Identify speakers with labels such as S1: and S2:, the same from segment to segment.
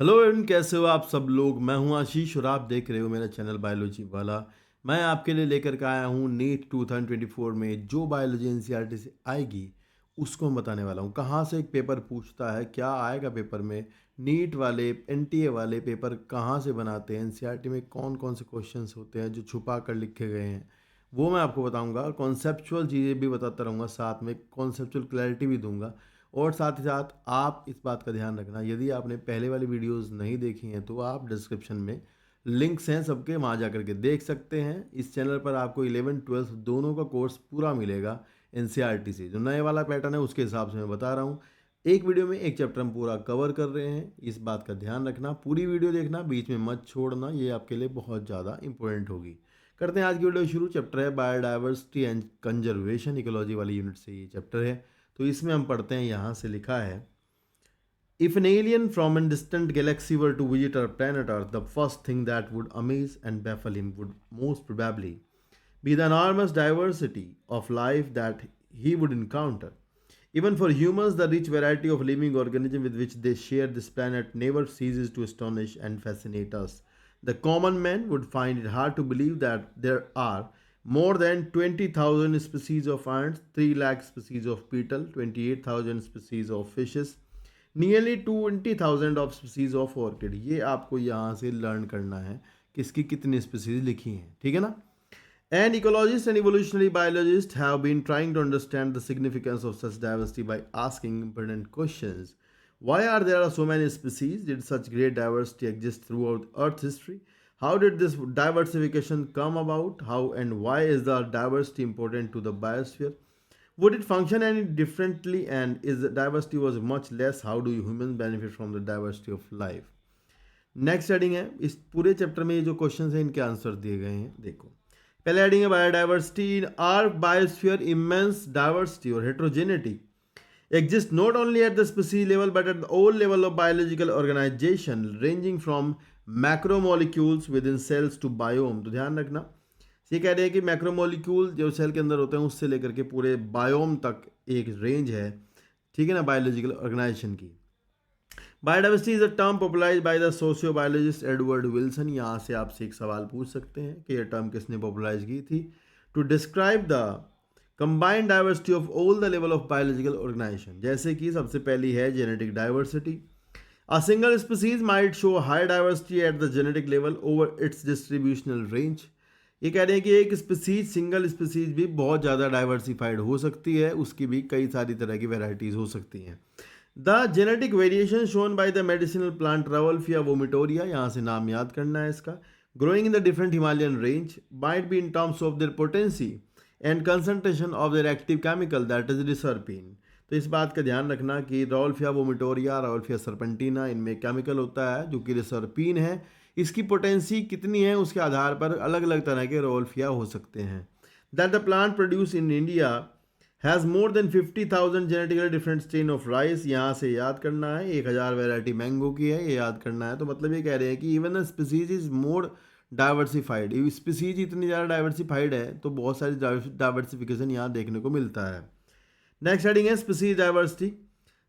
S1: Hello everyone, कैसे हो आप सब लोग। मैं हूं आशीष और आप देख रहे हो मेरा चैनल बायोलॉजी वाला। मैं आपके लिए लेकर के आया हूं नीट 2024 में जो बायोलॉजी एनसीईआरटी से आएगी उसको मैं बताने वाला हूं। कहां से एक पेपर पूछता है, क्या आएगा पेपर में, नीट वाले एनटीए वाले पेपर कहां से बनाते हैं, एनसीईआरटी में कौन कौन से क्वेश्चंस होते हैं जो छुपा कर लिखे गए हैं, वो मैं आपको बताऊंगा। और कॉन्सेप्चुअल चीज़ें भी बताता रहूँगा, साथ में कॉन्सेप्चुअल क्लैरिटी भी दूंगा। और साथ ही साथ आप इस बात का ध्यान रखना, यदि आपने पहले वाली वीडियोस नहीं देखी हैं तो आप डिस्क्रिप्शन में लिंक्स हैं सबके, वहाँ जा करके देख सकते हैं। इस चैनल पर आपको 11th 12th दोनों का कोर्स पूरा मिलेगा एनसीईआरटी से। जो नए वाला पैटर्न है उसके हिसाब से मैं बता रहा हूँ। एक वीडियो में एक चैप्टर हम पूरा कवर कर रहे हैं, इस बात का ध्यान रखना। पूरी वीडियो देखना, बीच में मत छोड़ना, ये आपके लिए बहुत ज़्यादा इंपॉर्टेंट होगी। करते हैं आज की वीडियो शुरू। चैप्टर है बायोडाइवर्सिटी एंड कंजर्वेशन, इकोलॉजी वाली यूनिट से ये चैप्टर है। तो इसमें हम पढ़ते हैं, यहाँ से लिखा है, if an alien from a distant galaxy were to visit our planet earth, the first thing that would amaze and baffle him would most probably be the enormous diversity of life that he would encounter. Even for humans, the rich variety of living organisms with which they share this planet never ceases to astonish and fascinate us. The common man would find it hard to believe that there are more than 20,000 species of ants, 3 lakh species of beetle, 28,000 species of fishes, nearly 20,000 of species of orchid. ये आपको यहाँ से learn करना है कि इसकी कितनी species लिखी हैं, ठीक है ना। And ecologist and evolutionary biologist have been trying to understand the significance of such diversity by asking important questions. Why are there so many species? Did such great diversity exist throughout Earth's history? How did this diversification come about? How and why is the diversity important to the biosphere? Would it function any differently? And is the diversity was much less, how do humans benefit from the diversity of life? Next heading है, इस पूरे chapter में ये जो questions हैं इनके answer दिए गए हैं। देखो, पहले हेडिंग है biodiversity. In are biosphere immense diversity और heterogeneity exist not only at the species level but at all level of biological organization, ranging from macromolecules within cells to biome। तो ध्यान रखना, ये कह रहे हैं कि मैक्रोमोलिक्यूल जो सेल के अंदर होते हैं उससे लेकर के पूरे बायोम तक एक रेंज है, ठीक है ना, बायोलॉजिकल ऑर्गेनाइजेशन की। Biodiversity is a term popularised by the socio biologist Edward Wilson. यहाँ से आपसे एक सवाल पूछ सकते हैं कि यह टर्म किसने पॉपुलराइज की थी। To describe the combined diversity of all the level of biological organisation. जैसे कि सबसे पहली है genetic diversity. A single species might show high diversity at the genetic level over its distributional range. ये कह रहे हैं कि एक स्पीसीज, सिंगल स्पीसीज भी बहुत ज़्यादा डाइवर्सिफाइड हो सकती है, उसकी भी कई सारी तरह की वेराइटीज हो सकती हैं। The genetic variation shown by the medicinal plant Rauwolfia vomitoria, यहाँ से नाम याद करना है इसका, growing in the different Himalayan range, might be in terms of their potency and concentration of their active chemical that is reserpine. तो इस बात का ध्यान रखना कि रावल्फिया वोमिटोरिया, रावल्फिया सर्पेंटिना, इनमें केमिकल होता है जो कि रिसर्पिन है। इसकी पोटेंसी कितनी है उसके आधार पर अलग अलग तरह के रावल्फिया हो सकते हैं। That the plant produce in India has more than 50,000 genetically different strain of rice. यहाँ से याद करना है 1,000 वेराइटी मैंगो की है, ये याद करना है। तो मतलब ये कह रहे हैं कि even the species is more diversified. Species इतनी ज़्यादा डाइवर्सिफाइड है तो बहुत सारी डाइवर्सिफिकेशन यहाँ देखने को मिलता है। नेक्स्ट हेडिंग है species diversity.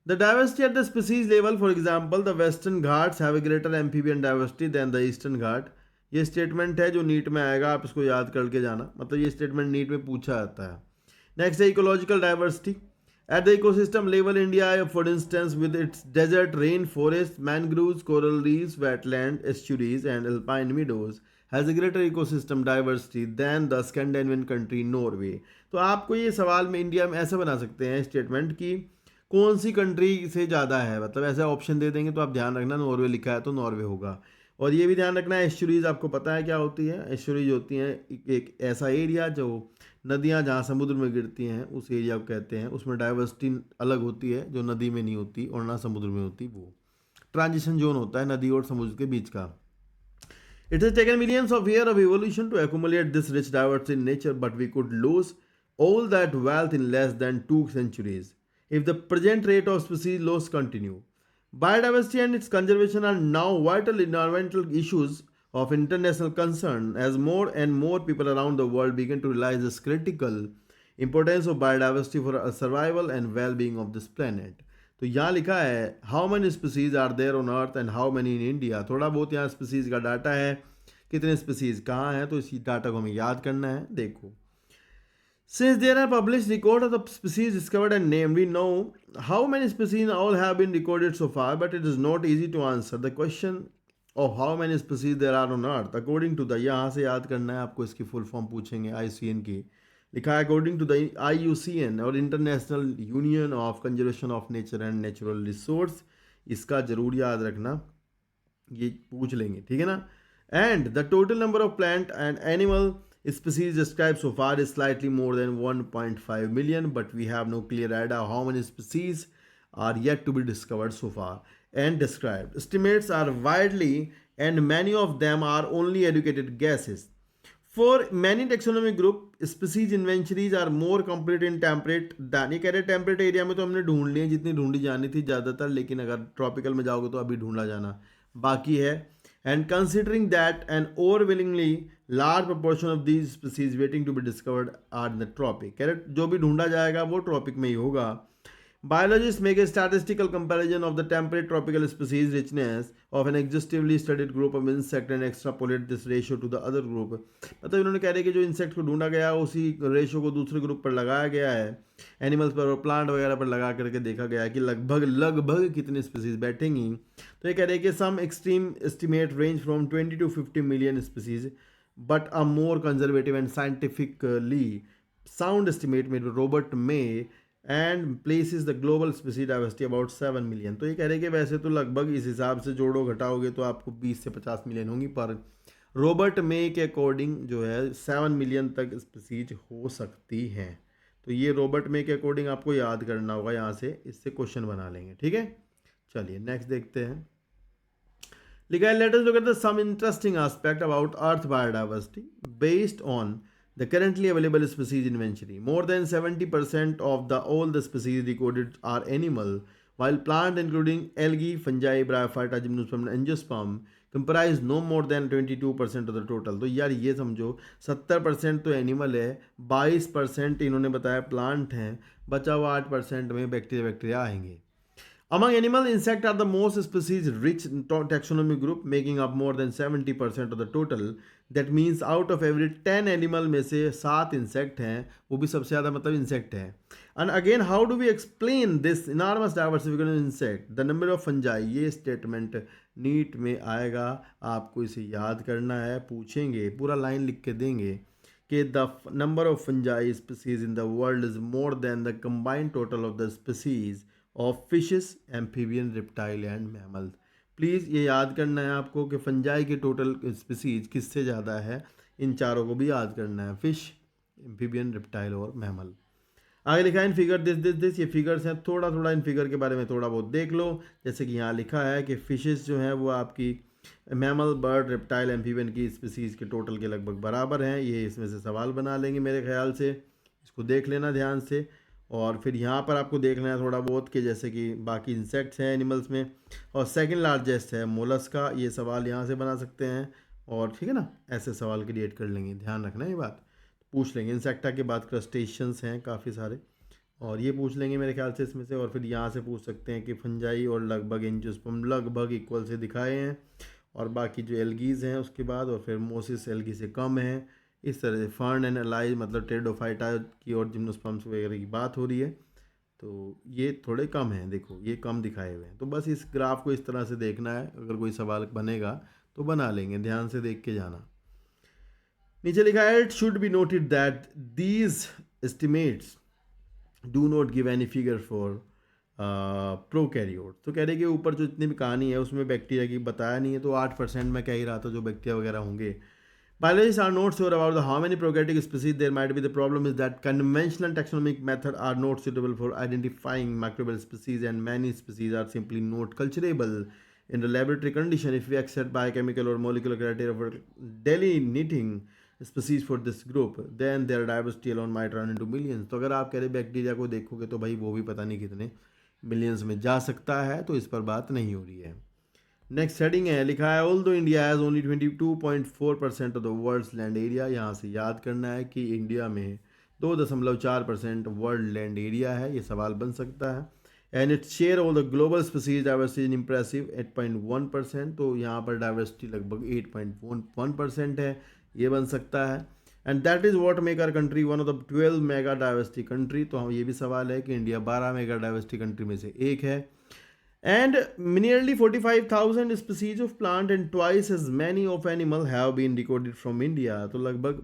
S1: The diversity at the species level, for example the western Ghats have a greater amphibian diversity than the eastern Ghat. ये स्टेटमेंट है जो नीट में आएगा, आप इसको याद करके जाना, मतलब ये स्टेटमेंट नीट में पूछा जाता है। नेक्स्ट है ecological diversity. At the ecosystem level, India for instance with its desert, rain forest, mangroves, coral reefs, wetland, estuaries and alpine meadows has a greater ecosystem diversity than the Scandinavian country Norway। तो आपको ये सवाल में India में ऐसा बना सकते हैं स्टेटमेंट कि कौन सी कंट्री से ज़्यादा है, मतलब ऐसा ऑप्शन दे देंगे तो आप ध्यान रखना नॉर्वे लिखा है तो नॉर्वे होगा। और ये भी ध्यान रखना है एस्चुरीज आपको पता है क्या होती है। एस्चुरीज होती हैं एक ऐसा एरिया जो नदियाँ जहाँ समुद्र में गिरती हैं उस एरिया को कहते हैं, उसमें डाइवर्सिटी अलग होती है जो नदी में नहीं होती और ना समुद्र में होती, वो ट्रांजिशन जोन होता है नदी और समुद्र के बीच का। It has taken millions of years of evolution to accumulate this rich diversity in nature, but we could lose all that wealth in less than 2 centuries if the present rate of species loss continue. Biodiversity and its conservation are now vital environmental issues of international concern as more and more people around the world begin to realize the critical importance of biodiversity for survival and well-being of this planet. तो यहाँ लिखा है how many species are there on earth and how many in India. थोड़ा बहुत यहाँ species का data है, कितने स्पीसीज कहाँ हैं, तो इसी डाटा को हमें याद करना है। देखो, since there are published record of the species discovered and named, we know how many species all have been recorded so far, but it is not easy to answer the question of how many species there are on earth according to the, यहाँ से याद करना है आपको, इसकी full form पूछेंगे IUCN की। लिखा है अकॉर्डिंग टू द IUCN और international union of conservation of nature and natural resource, इसका जरूर याद रखना, ये पूछ लेंगे, ठीक है ना। And the total number of plant and animal species described so far is slightly more than 1.5 million, but we have no clear idea how many species are yet to be discovered so far and described. Estimates are widely and many of them are only educated guesses. For many taxonomic group, species inventories are more complete in temperate than, ये कह रहे temperate area में तो हमने ढूंढ लिए जितनी ढूंढी जानी थी ज़्यादातर, लेकिन अगर ट्रॉपिकल में जाओगे तो अभी ढूंढा जाना बाकी है। And considering that an overwhelmingly large proportion of these species waiting to be discovered are in the tropic, correct, जो भी ढूंढा जाएगा वो ट्रॉपिक में ही होगा। Biologists make a statistical comparison of the temperate tropical species richness of an exhaustively studied group of insect and extrapolate this ratio to the other group। मतलब इन्होंने कह रहे कि जो इंसेक्ट को ढूंढा गया उसी रेशो को दूसरे ग्रुप पर लगाया गया है, एनिमल्स पर और प्लांट वगैरह पर लगा करके देखा गया है कि लगभग लगभग कितने स्पीसीज बैठेंगी। तो ये कह रहे हैं कि some extreme estimate range from 20 to 50 million species, but a more conservative and scientifically sound estimate made by Robert May and places the global species diversity about 7 million। तो ये कह रहे हैं कि वैसे तो लगभग इस हिसाब से जोड़ो घटाओगे तो आपको 20 से 50 मिलियन होंगी, पर रॉबर्ट मे के अकॉर्डिंग जो है 7 मिलियन तक स्पीसीज हो सकती हैं। तो ये रॉबर्ट मे के अकॉर्डिंग आपको याद करना होगा, यहाँ से इससे क्वेश्चन बना लेंगे, ठीक है। चलिए नेक्स्ट देखते हैं। लिखा है let us look at the some interesting aspect about earth biodiversity based on the currently available species inventory. More than 70% of all the species recorded are animal, while plant including algae, fungi, bryophyta, gymnosperm and angiosperm comprise no more than 22% of the total। तो यार ये समझो 70% तो animal है, 22% इन्होंने बताया plant हैं, बचा हुआ 8% में बैक्टीरिया आएंगे। Among animal, insect are the most species rich taxonomy group, making up more than 70% of the total. That means out of every 10 animal में से 7 insect हैं, वो भी सबसे ज़्यादा मतलब insect हैं। And again, how do we explain this enormous diversification of insect? The number of fungi, ये statement नीट में आएगा, आपको इसे याद करना है, पूछेंगे, पूरा लाइन लिख के देंगे कि the number of fungi species in the world is more than the combined total of the species of fishes, amphibian, reptile and mammal. Please ये याद करना है आपको कि फंजाई के टोटल स्पीसीज किससे ज़्यादा है, इन चारों को भी याद करना है, फिश, एम्फीबियन, रिप्टाइल और मैमल। आगे लिखा है इन फिगर दिस, ये फिगर्स हैं, थोड़ा थोड़ा इन फिगर के बारे में थोड़ा बहुत देख लो। जैसे कि यहाँ लिखा है कि फिशेस जो हैं वो आपकी मैमल, बर्ड, रिप्टाइल, एम्फीबियन की स्पीसीज के टोटल के लगभग बराबर हैं। ये इसमें से सवाल बना लेंगे मेरे ख्याल से, इसको देख लेना ध्यान से। और फिर यहाँ पर आपको देखना है थोड़ा बहुत कि जैसे कि बाकी इंसेक्ट्स हैं एनिमल्स में, और सेकंड लार्जेस्ट है मोलस्का, ये सवाल यहाँ से बना सकते हैं, और ठीक है ना, ऐसे सवाल क्रिएट कर लेंगे, ध्यान रखना ये बात, पूछ लेंगे। इंसेक्टा के बाद क्रस्टेशियंस हैं काफ़ी सारे, और ये पूछ लेंगे मेरे ख्याल से इसमें से। और फिर यहाँ से पूछ सकते हैं कि फंजाई और लगभग एंजियोस्पर्म लगभग इक्वल से दिखाए हैं, और बाकी जो एल्गीज़ हैं उसके बाद, और फिर मोसिस एल्गी से कम है। इस तरह से फर्न एंड एलाइज मतलब टेरिडोफाइटा की और जिम्नोस्पर्म्स वगैरह की बात हो रही है, तो ये थोड़े कम हैं, देखो ये कम दिखाए हुए हैं। तो बस इस ग्राफ को इस तरह से देखना है, अगर कोई सवाल बनेगा तो बना लेंगे, ध्यान से देख के जाना। नीचे लिखा है it should be noted that these estimates do not give any figure for prokaryote. तो कह रहे कि ऊपर जो जितनी भी कहानी है उसमें बैक्टीरिया की बताया नहीं है, तो 8% में कह ही रहा था जो बैक्टीरिया वगैरह होंगे। Biologists are not sure about how many prokaryotic species there might be. The problem is that conventional taxonomic methods are not suitable for identifying microbial species, and many species are simply not culturable in the laboratory condition. If we accept biochemical or molecular criteria for delineating species for this group, then their diversity alone might run into millions. तो अगर आप कह रहे bacteria को देखोगे तो भाई वो भी पता नहीं कितने मिलियंस में जा सकता है, तो इस पर बात नहीं हो रही है। नेक्स्ट हेडिंग है, लिखा है although India has only 22.4% of the world's land area. यहाँ से याद करना है कि इंडिया में 2.4% वर्ल्ड लैंड एरिया है, ये सवाल बन सकता है। And its share all the global species diversity in impressive 8.1%। तो यहाँ पर डाइवर्सिटी लगभग 8.1% है, ये बन सकता है। And that is what make our country one of the 12 mega diversity country. तो हम ये भी सवाल है कि इंडिया 12 मेगा डाइवर्सिटी कंट्री में से एक है। And nearly 45,000 species of plant and twice as many of animal have been recorded from India। तो लगभग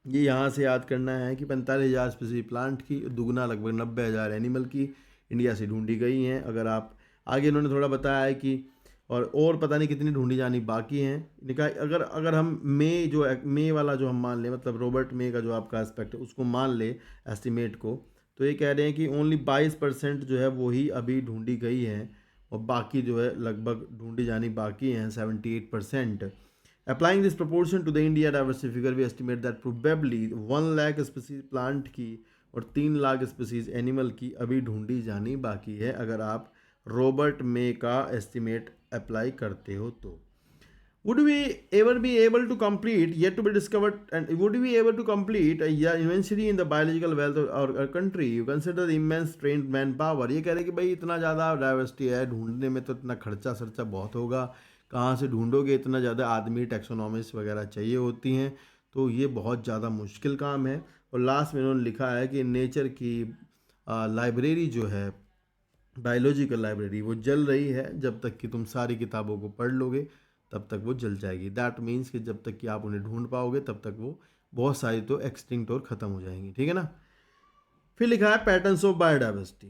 S1: ये यहाँ से याद करना है कि 45,000 स्पीसीज प्लांट की, दुगना लगभग 90,000 एनिमल की इंडिया से ढूंढी गई हैं। अगर आप आगे इन्होंने थोड़ा बताया है कि और पता नहीं कितनी ढूंढी जानी बाकी हैं। निकाय अगर हम मे वाला जो हम मान लें, मतलब रॉबर्ट मे का जो आपका एस्पेक्ट है उसको मान ले एस्टिमेट को, तो ये कह रहे हैं कि ओनली 22% जो है वही अभी ढूंढी गई हैं और बाकी जो है लगभग ढूंढी जानी बाकी हैं 78%। Applying this proportion to the India diversity figure we estimate that probably 1 lakh species plant की और 3 लाख स्पीसीज एनिमल की अभी ढूंढी जानी बाकी है, अगर आप रॉबर्ट मे का एस्टिमेट अप्लाई करते हो तो। Would we ever be able to complete yet to be discovered, and would we able to complete a immensity in the biological wealth of our country? You consider the immense trained manpower। ये कह रहे हैं कि भाई इतना ज़्यादा diversity है, ढूंढने में तो इतना खर्चा बहुत होगा, कहाँ से ढूंढोगे, इतना ज़्यादा आदमी टैक्सोनॉमिस्ट वगैरह चाहिए होती हैं, तो ये बहुत ज़्यादा मुश्किल काम है। और लास्ट में उन्होंने लिखा है कि नेचर की लाइब्रेरी जो है, बायोलॉजिकल लाइब्रेरी, वो जल रही है, जब तक कि तुम सारी किताबों को पढ़ लोगे तब तक वो जल जाएगी। दैट मीन्स कि जब तक कि आप उन्हें ढूंढ पाओगे तब तक वो बहुत सारी तो एक्सटिंक्ट और ख़त्म हो जाएंगी, ठीक है ना। फिर लिखा है पैटर्न्स ऑफ बायोडाइवर्सिटी,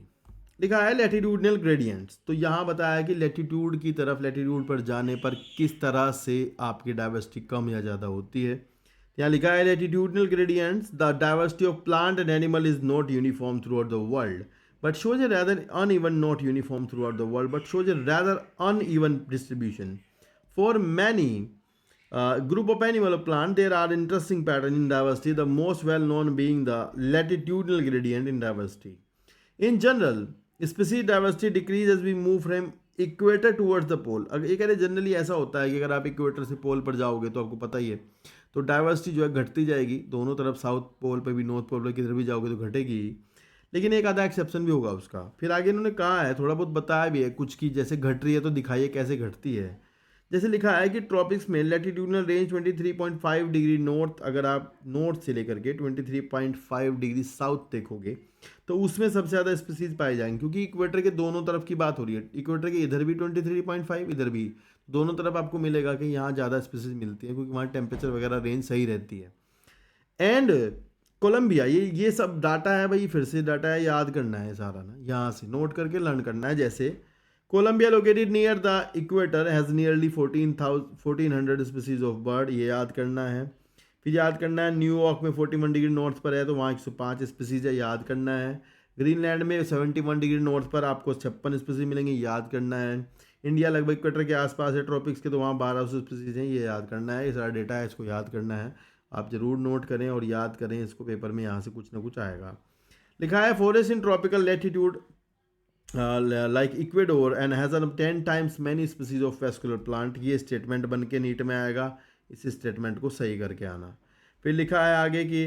S1: लिखा है लैटिट्यूडनल ग्रेडियंट्स। तो यहाँ बताया कि लैटिट्यूड की तरफ, लैटिट्यूड पर जाने पर किस तरह से आपकी डाइवर्सिटी कम या ज़्यादा होती है। यहाँ लिखा है latitudinal gradients, the diversity of plant and animal is not uniform through out the world but shows a rather uneven, not uniform throughout the world, but shows a rather uneven distribution. For many group of animal or plant, there are interesting patterns in diversity, the most well known being the latitudinal gradient in diversity. In general, species diversity decreases as we move from equator towards the pole. अगर ये कह रहे generally ऐसा होता है कि अगर आप इक्वेटर से पोल पर जाओगे तो आपको पता ही है, तो डाइवर्सिटी जो है घटती जाएगी दोनों तरफ, साउथ पोल पर भी नॉर्थ पोल पर किधर भी जाओगे तो घटेगी, लेकिन एक आधा एक्सेप्शन भी होगा उसका। फिर आगे इन्होंने कहा है, थोड़ा बहुत बताया भी है कुछ की, जैसे घट रही है तो दिखाइए कैसे घटती है। जैसे लिखा है कि ट्रॉपिक्स में लैटिट्यूडनल रेंज 23.5 डिग्री नॉर्थ, अगर आप नॉर्थ से लेकर के 23.5 डिग्री साउथ देखोगे तो उसमें सबसे ज़्यादा स्पीसीज पाए जाएंगे, क्योंकि इक्वेटर के दोनों तरफ की बात हो रही है। इक्वेटर के इधर भी 23.5, इधर भी, दोनों तरफ आपको मिलेगा कि यहाँ ज़्यादा स्पीसीज मिलती है, क्योंकि वहाँ टेम्परेचर वगैरह रेंज सही रहती है। एंड कोलंबिया, ये सब डाटा है भाई, फिर से डाटा है, याद करना है सारा ना, यहाँ से नोट करके लर्न करना है। जैसे Colombia located near the equator has nearly 1400 species of bird, ये याद करना है। फिर याद करना है न्यूयॉर्क में 41 डिग्री नॉर्थ पर है तो वहाँ 105 स्पीसीज है, याद करना है। ग्रीनलैंड में 71 डिग्री नॉर्थ पर आपको 56 स्पीसीज मिलेंगे, याद करना है। इंडिया लगभग इक्वेटर के आसपास है ट्रॉपिक्स के, तो वहाँ 1200 स्पीसीज हैं, ये याद करना है। ये सारा डेटा है, इसको याद करना है, आप ज़रूर नोट करें और याद करें इसको, पेपर में यहाँ से कुछ ना कुछ आएगा। लिखा है forest in tropical latitude like Ecuador and has 10 times many species of vascular plant, ये स्टेटमेंट बन के नीट में आएगा, इस स्टेटमेंट को सही करके आना। फिर लिखा है आगे कि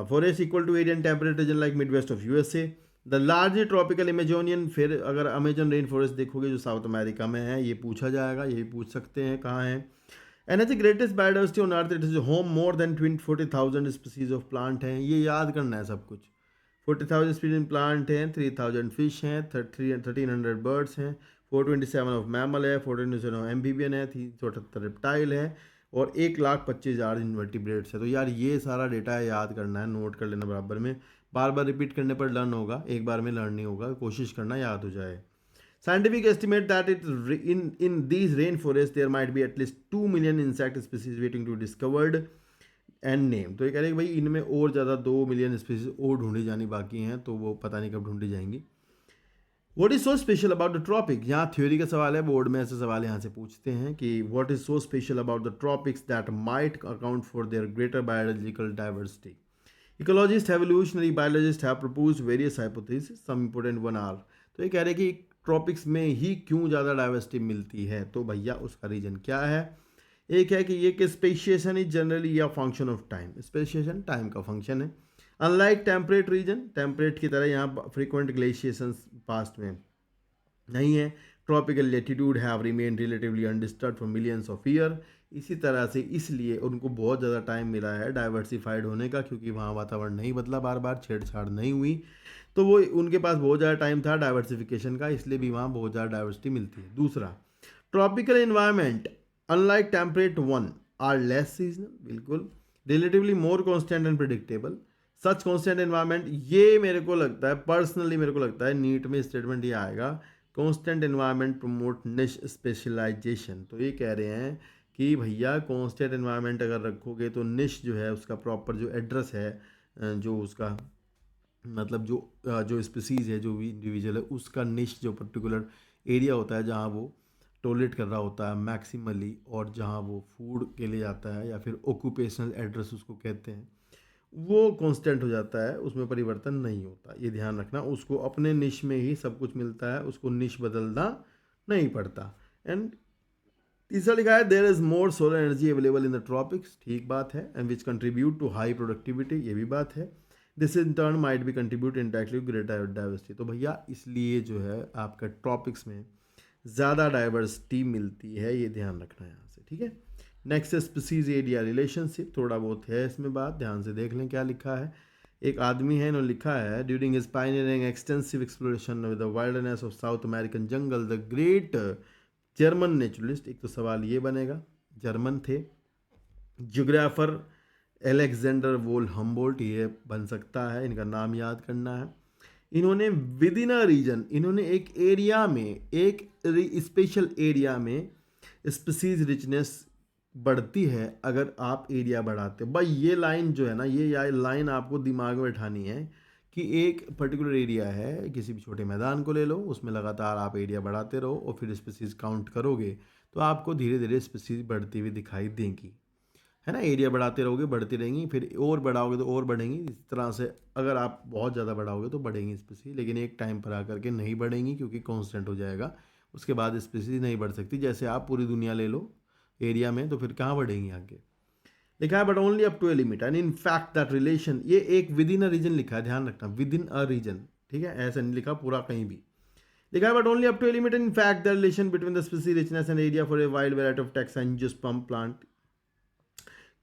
S1: forest equal to area and temperate region like mid west of USA, the large tropical Amazonian. फिर अगर अमेजन रेन फॉरेस्ट देखोगे जो साउथ अमेरिका में है, ये पूछा जाएगा, ये भी पूछ सकते हैं कहाँ है। And as the greatest biodiversity on earth, it is home more than 40,000 species of plant हैं, ये याद करना है सब कुछ। 40,000 स्पीसीज प्लांट हैं, 3,000 फिश हैं, 1300 बर्ड्स हैं, 427 ऑफ मैमल है, 427 ऑफ एम्फीबियन है, 378 रेप्टाइल है और 1,25,000 इन्वर्टिब्रेट्स है। तो यार ये सारा डेटा है, याद करना है, नोट कर लेना बराबर में, बार बार रिपीट करने पर लर्न होगा, एक बार में लर्न नहीं होगा, कोशिश करना याद हो जाए। Scientific estimate that in these rainforests there might be at least 2 million insect species waiting to be discovered and named। तो ये कह रहे हैं कि भाई इनमें और ज़्यादा 2 मिलियन स्पीसीज और ढूंढी जानी बाकी हैं, तो वो पता नहीं कब ढूंढी जाएंगी। What is so special about the tropics? यहाँ थ्योरी का सवाल है, बोर्ड में ऐसे सवाल यहाँ से पूछते हैं कि what is so special about the tropics that might account for their greater biological diversity? Ecologists, evolutionary biologists have proposed various hypotheses, some important one are। तो ये कह रहे हैं कि ट्रॉपिक्स में ही क्यों ज़्यादा डाइवर्सिटी मिलती है, तो भैया उसका रीज़न क्या है। एक है कि ये कि speciation is generally a function of time, speciation time का फंक्शन है। अनलाइक टेम्परेट रीजन, टेम्परेट की तरह यहाँ फ्रीक्वेंट ग्लेशिएशंस पास्ट में नहीं है। Tropical latitude have remain relatively undisturbed for millions of year. इसी तरह से इसलिए उनको बहुत ज़्यादा टाइम मिला है डाइवर्सिफाइड होने का, क्योंकि वहाँ वातावरण नहीं बदला, बार बार छेड़छाड़ नहीं हुई, तो वो उनके पास बहुत ज़्यादा टाइम था डाइवर्सिफिकेशन का, इसलिए भी वहाँ बहुत ज़्यादा डाइवर्सिटी मिलती है। दूसरा, tropical environment unlike temperate one are less seasonal, बिल्कुल, relatively more constant and predictable. Such constant environment, ये मेरे को लगता है पर्सनली, मेरे को लगता है नीट में स्टेटमेंट ये आएगा, कॉन्स्टेंट इन्वायरमेंट प्रमोट निश स्पेशलाइजेशन। तो ये कह रहे हैं कि भैया कॉन्स्टेंट इन्वायरमेंट अगर रखोगे तो निश जो है उसका प्रॉपर जो एड्रेस है, जो उसका मतलब जो स्पीसीज़ है, जो भी इंडिविजुअल है, उसका निश जो पर्टिकुलर एरिया होता है जहाँ वो टॉलरेट कर रहा होता है मैक्सिमली, और जहाँ वो फूड के लिए जाता है या फिर ऑक्यूपेशनल एड्रेस उसको कहते हैं, वो कांस्टेंट हो जाता है, उसमें परिवर्तन नहीं होता। ये ध्यान रखना, उसको अपने निश में ही सब कुछ मिलता है, उसको निश बदलना नहीं पड़ता। एंड तीसरा लिखा है there is more solar energy available in the tropics, ठीक बात है, and which contribute to high productivity, ये भी बात है। This in turn might be contribute indirectly greater diversity. तो भैया इसलिए जो है आपका ट्रॉपिक्स में ज़्यादा डाइवर्सिटी मिलती है, ये ध्यान रखना है यहाँ से, ठीक है। नेक्स्ट स्पीसीज एरिया रिलेशनशिप, थोड़ा बहुत है इसमें बात, ध्यान से देख लें क्या लिखा है। एक आदमी है, इन्होंने लिखा है during his pioneering extensive exploration with the wildness of south American jungle the great German naturalist, एक तो सवाल ये बनेगा, जर्मन थे, जियोग्राफर एलेक्जेंडर वोल हम्बोल्ट, ये बन सकता है, इनका नाम याद करना है। इन्होंने विद इन अ रीजन, इन्होंने एक एरिया में, एक स्पेशल एरिया में स्पीसीज रिचनेस बढ़ती है अगर आप एरिया बढ़ाते हो। भाई ये लाइन जो है ना, ये लाइन आपको दिमाग में बैठानी है कि एक पर्टिकुलर एरिया है, किसी भी छोटे मैदान को ले लो, उसमें लगातार आप एरिया बढ़ाते रहो और फिर स्पीसीज काउंट करोगे तो आपको धीरे धीरे स्पीसीज बढ़ती हुई दिखाई देंगी, है ना। एरिया बढ़ाते रहोगे बढ़ती रहेंगी, फिर और बढ़ाओगे तो और बढ़ेंगी। इस तरह से अगर आप बहुत ज़्यादा बढ़ाओगे तो बढ़ेंगी स्पीसीज, लेकिन एक टाइम पर आकर के नहीं बढ़ेंगी क्योंकि कांस्टेंट हो जाएगा, उसके बाद स्पीसीज नहीं बढ़ सकती। जैसे आप पूरी दुनिया ले लो एरिया में, तो फिर कहाँ बढ़ेंगी आगे। लिखा है but only up to a limit and in fact that relation, ये एक विद इन अ रीजन लिखा है, ध्यान रखना, विद इन अ रीजन, ठीक है, ऐसा नहीं लिखा पूरा कहीं भी। लिखा है but only up to a limit in fact the relation between the species richness and area for a wild variety of taxonomic plant.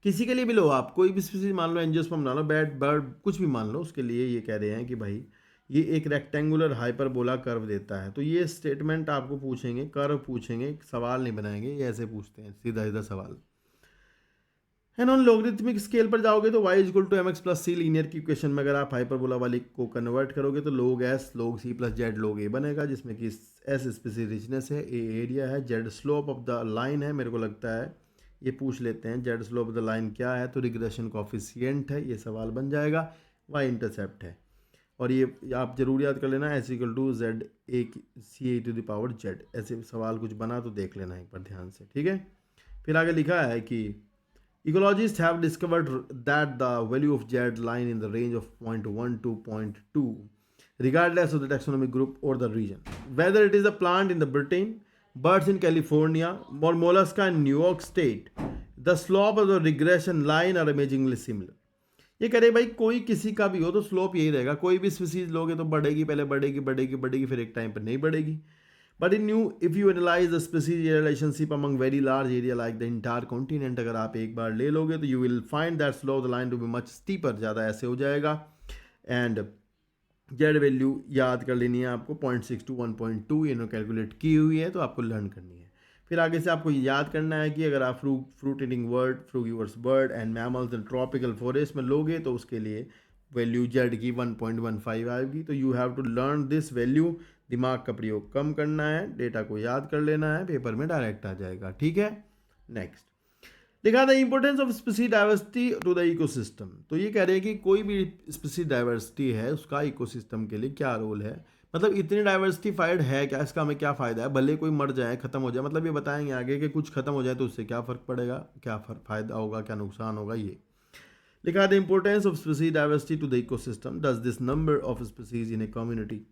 S1: किसी के लिए भी लो आप, कोई भी स्पीसीज मान लो, एंजियोस्पर्म मान लो, बैट बर्ड कुछ भी मान लो, उसके लिए ये कह रहे हैं कि भाई ये एक रेक्टेंगुलर हाइपरबोला कर्व देता है। तो ये स्टेटमेंट आपको पूछेंगे, कर्व पूछेंगे, सवाल नहीं बनाएंगे, ये ऐसे पूछते हैं सीधा सीधा सवाल। है ना, लॉगरिथमिक स्केल पर जाओगे तो y equal to m x plus c linear की इक्वेशन में अगर आप हाइपरबोला वाली को कन्वर्ट करोगे तो log s log c plus Z log a बनेगा, जिसमें कि s स्पेसिफिक रिचनेस है, a एरिया है, z slope of the line है। मेरे को लगता है ये पूछ लेते हैं z slope of the line क्या है, तो रिग्रेशन कॉफिशिएंट है, ये सवाल बन जाएगा। y इंटरसेप्ट है, और ये आप जरूर याद कर लेना, s equal to z a c a to the power z. ऐसे सवाल कुछ बना तो देख लेना एक बार ध्यान से, ठीक है। फिर आगे लिखा है कि ecologists have discovered that the value of Z line in the range of 0.1 to 0.2 regardless of the taxonomic group or the region. Whether it is a plant in the Britain, birds in California, or mollusca in New York State, the slope of the regression line are amazingly similar. ये कह रहे भाई कोई किसी का भी हो तो स्लोप यही रहेगा, कोई भी स्पीसीज लोगे तो बढ़ेगी, पहले बढ़ेगी बढ़ेगी बढ़ेगी, फिर एक टाइम पर नहीं बढ़ेगी। But in new if you analyse the species relationship among very large area like the entire continent, अगर आप एक बार ले लोगे तो you will find that slope the line to be much steeper, ज़्यादा ऐसे हो जाएगा। एंड जेड वैल्यू याद कर लेनी है आपको, 0.6 to 1.2 इन्होंने कैलकुलेट की हुई है, तो आपको लर्न करनी है। फिर आगे से आपको याद करना है कि अगर आप fruit eating bird, frugivores bird and mammals in tropical forest में लोगे तो उसके लिए वैल्यू जेड की 1.15 आएगी। तो you have to learn this value, दिमाग का प्रयोग कम करना है, डेटा को याद कर लेना है, पेपर में डायरेक्ट आ जाएगा, ठीक है। नेक्स्ट लिखा the importance of species diversity to the ecosystem. तो ये कह रहे हैं कि कोई भी स्पीसीज डाइवर्सिटी है उसका इकोसिस्टम के लिए क्या रोल है, मतलब इतनी डाइवर्सिफाइड है क्या, इसका हमें क्या फ़ायदा है, भले कोई मर जाए ख़त्म हो जाए, मतलब ये बताएंगे आगे कि कुछ ख़त्म हो जाए तो उससे क्या फ़र्क पड़ेगा, क्या फ़ायदा होगा, क्या नुकसान होगा। ये लिखा the importance of species diversity to the ecosystem, does this number of species in a community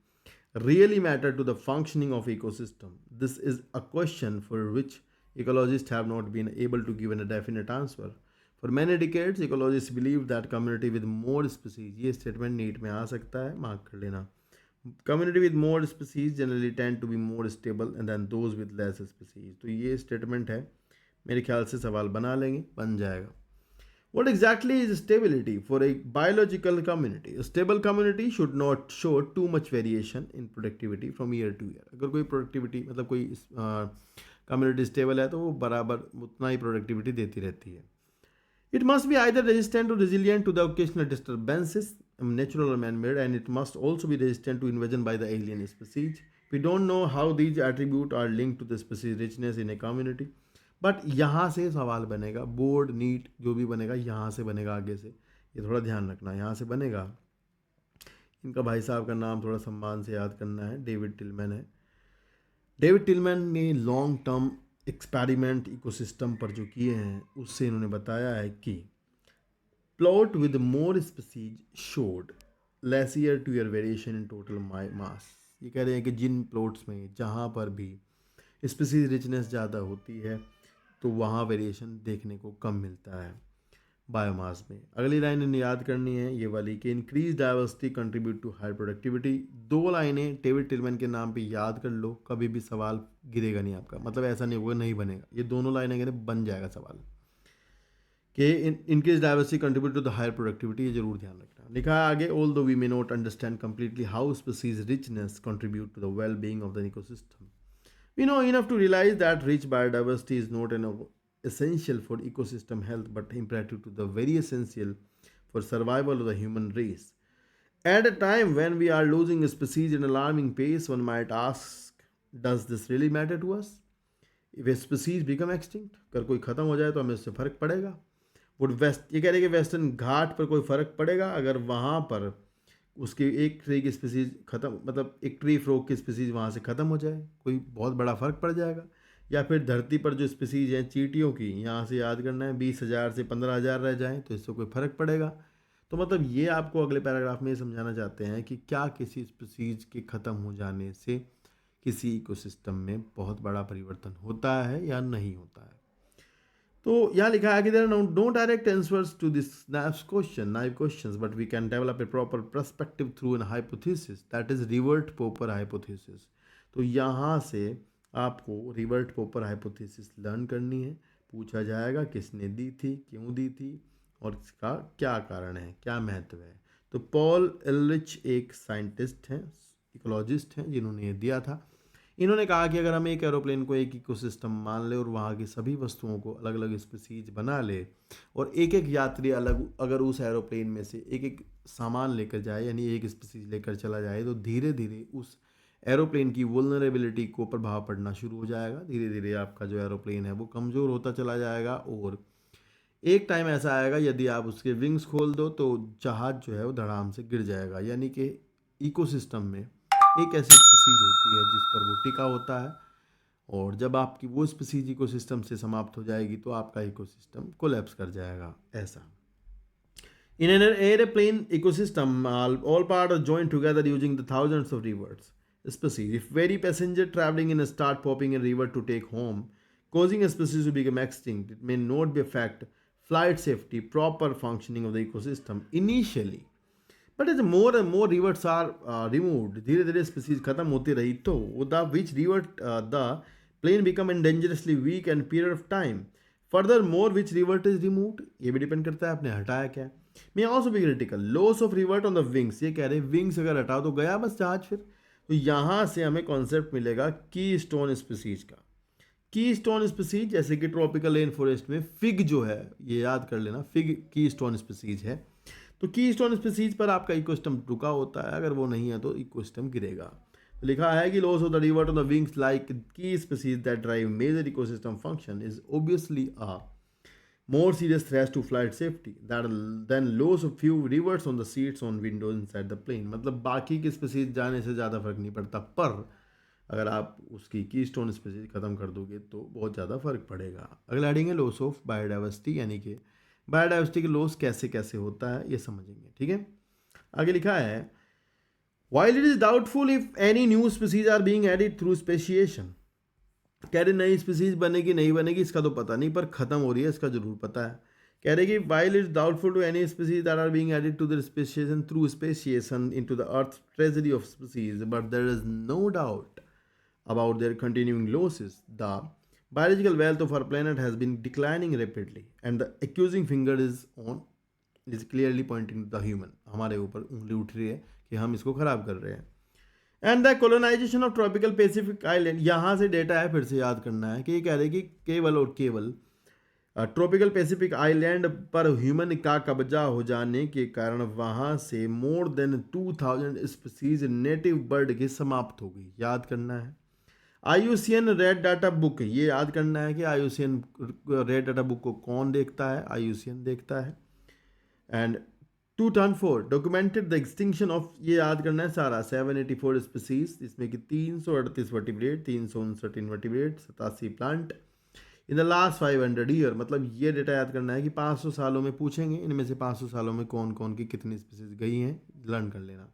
S1: really matter to the functioning of ecosystem? This is a question for which ecologists have not been able to give a definite answer. For many decades ecologist believe that community with more species, ये statement NEET में आ सकता है, mark कर लेना। Community with more species generally tend to be more stable and then those with less species. तो ये statement है, मेरे ख्याल से सवाल बना लेंगे, बन जाएगा। What exactly is stability for a biological community? A stable community should not show too much variation in productivity from year to year. अगर कोई productivity मतलब कोई community stable है तो वो बराबर उतना ही productivity देती रहती है। It must be either resistant or resilient to the occasional disturbances, natural or man-made, and it must also be resistant to invasion by the alien species. We don't know how these attributes are linked to the species richness in a community. But यहाँ से सवाल बनेगा, board NEET जो भी बनेगा यहाँ से बनेगा, आगे से ये थोड़ा ध्यान रखना, यहाँ से बनेगा। इनका भाई साहब का नाम थोड़ा सम्मान से याद करना है, डेविड टिलमैन है। डेविड टिलमैन ने लॉन्ग टर्म एक्सपेरिमेंट इकोसिस्टम पर जो किए हैं उससे इन्होंने बताया है कि plot with more species showed less year two year variation in total mass. ये कह रहे हैं कि जिन प्लॉट्स में जहाँ पर भी स्पीसीज रिचनेस ज़्यादा होती है तो वहाँ वेरिएशन देखने को कम मिलता है बायोमास में। अगली लाइन इन्हें याद करनी है ये वाली कि increase diversity contribute to high productivity. दो लाइनें डेविड टिलमैन के नाम पे याद कर लो, कभी भी सवाल गिरेगा नहीं आपका, मतलब ऐसा नहीं होगा नहीं बनेगा, ये दोनों लाइनें अगर बन जाएगा सवाल कि increase diversity contribute to the higher productivity, ये जरूर ध्यान रखना। लिखा है आगे, although we may not understand completely how species richness contribute to the well being of the ecosystem, we know enough to realize that rich biodiversity is not essential for ecosystem health but imperative to the very essential for survival of the human race. At a time when we are losing species at an alarming pace, one might ask, does this really matter to us? If a species become extinct, अगर कोई ख़त्म हो जाए तो हमें उससे फ़र्क पड़ेगा? ये कह रहे कि वेस्टर्न घाट पर कोई फ़र्क पड़ेगा अगर वहाँ पर उसकी एक ट्री की स्पीसीज ख़त्म, मतलब एक ट्री फ्रॉग की स्पीसीज वहाँ से ख़त्म हो जाए, कोई बहुत बड़ा फ़र्क पड़ जाएगा? या फिर धरती पर जो स्पीसीज हैं चींटियों की, यहाँ से याद करना है 20,000 से 15,000 रह जाएं तो इससे कोई फ़र्क पड़ेगा? तो मतलब ये आपको अगले पैराग्राफ में समझाना चाहते हैं कि क्या किसी स्पीसीज के ख़त्म हो जाने से किसी इकोसिस्टम में बहुत बड़ा परिवर्तन होता है या नहीं होता है। तो यहाँ लिखा है कि there are no direct answers to this naive questions but we can develop a proper perspective through an hypothesis that is rivet popper hypothesis. तो यहाँ से आपको रिवर्ट पोपर हाइपोथेसिस लर्न करनी है, पूछा जाएगा किसने दी थी, क्यों दी थी और इसका क्या कारण है, क्या महत्व है। तो पॉल एलरिच एक साइंटिस्ट हैं, इकोलॉजिस्ट हैं जिन्होंने ये दिया था। इन्होंने कहा कि अगर हम एक एरोप्लेन को एक इकोसिस्टम मान ले और वहाँ की सभी वस्तुओं को अलग अलग स्पीसीज बना ले और एक एक यात्री अलग अगर उस एरोप्लेन में से एक एक सामान लेकर जाए यानी एक स्पीसीज लेकर चला जाए तो धीरे धीरे उस एरोप्लेन की वल्नरेबिलिटी को प्रभाव पड़ना शुरू हो जाएगा। धीरे धीरे आपका जो एरोप्लेन है वो कमज़ोर होता चला जाएगा और एक टाइम ऐसा आएगा यदि आप उसके विंग्स खोल दो तो जहाज़ जो है वो धड़ाम से गिर जाएगा। यानी कि इकोसिस्टम में एक ऐसी स्पीसीज होती है जिस पर वो टिका होता है और जब आपकी वो स्पीसीज इकोसिस्टम से समाप्त हो जाएगी तो आपका इकोसिस्टम कोलैप्स कर जाएगा। ऐसा in an airplane ecosystem all part are joined together using the thousands of rivets species. If very passenger traveling in a start popping in river to take home, causing a species to become extinct, it may not be affect flight safety, proper functioning of the ecosystem initially. But as more and more rivers are removed, धीरे धीरे species खत्म होती रही तो the which river the plane become dangerously weak and period of time. Furthermore, which river is removed, ये भी depend करता है आपने हटाया क्या। May also be critical. Loss of river on the wings, ये कह रहे हैं विंग्स अगर हटाओ तो गया बस जहाज। फिर तो यहाँ से हमें कॉन्सेप्ट मिलेगा की स्टोन स्पीसीज का। की स्टोन स्पीसीज जैसे कि ट्रॉपिकल रेन फॉरेस्ट में फिग जो है, ये याद कर लेना, फिग की स्टोन स्पीसीज है। तो की स्टोन स्पीसीज पर आपका इकोसिस्टम रुका होता है, अगर वो नहीं है तो इकोसिस्टम गिरेगा। तो लिखा है कि loss of the river on the wings like की species that drive major ecosystem function is obviously a more serious threat to flight safety than loss of few rivers on the seats on windows inside the plane। मतलब बाकी की species जाने से ज़्यादा फर्क नहीं पड़ता, पर अगर आप उसकी की स्टोन स्पीसीज ख़त्म कर दोगे तो बहुत ज़्यादा फर्क पड़ेगा। अगला हेडिंग है लॉस ऑफ बायोडाइवर्सिटी, यानी कि बायोडाइवर्सिटी का लॉस कैसे कैसे होता है ये समझेंगे। ठीक है, आगे लिखा है while it is doubtful if any new species are being added through speciation, कह रहे नई स्पीसीज बनेगी नहीं बनेगी इसका तो पता नहीं, पर ख़त्म हो रही है इसका ज़रूर पता है। कह रहे कि while it's doubtful to any species that are being added to the speciation through speciation into the earth's treasury of species, but there is no doubt about their continuing losses. The biological wealth of our planet has been declining rapidly, and the accusing finger is clearly pointing to the human. हमारे ऊपर उंगली उठ रही है कि हम इसको खराब कर रहे हैं. And the colonisation of tropical Pacific island, यहाँ से डेटा है, फिर से याद करना है कि ये कह रहे हैं कि केवल और केवल ट्रॉपिकल पैसिफिक आइलैंड पर ह्यूमन का कब्जा हो जाने के कारण वहाँ से more than 2000 species native bird की समाप्त हो गई. याद करना है. IUCN रेड डाटा बुक, ये याद करना है कि IUCN रेड डाटा बुक को कौन देखता है? IUCN देखता है. And 2004 documented the extinction of, ये याद करना है सारा, 784 स्पीसीज, जिसमें कि 338 vertebrate, 359 invertebrate, 87 plant in the last 500 year. मतलब ये डेटा याद करना है कि 500 सालों में पूछेंगे, इनमें से 500 सालों में कौन कौन की कितनी स्पीसीज गई हैं, लर्न कर लेना.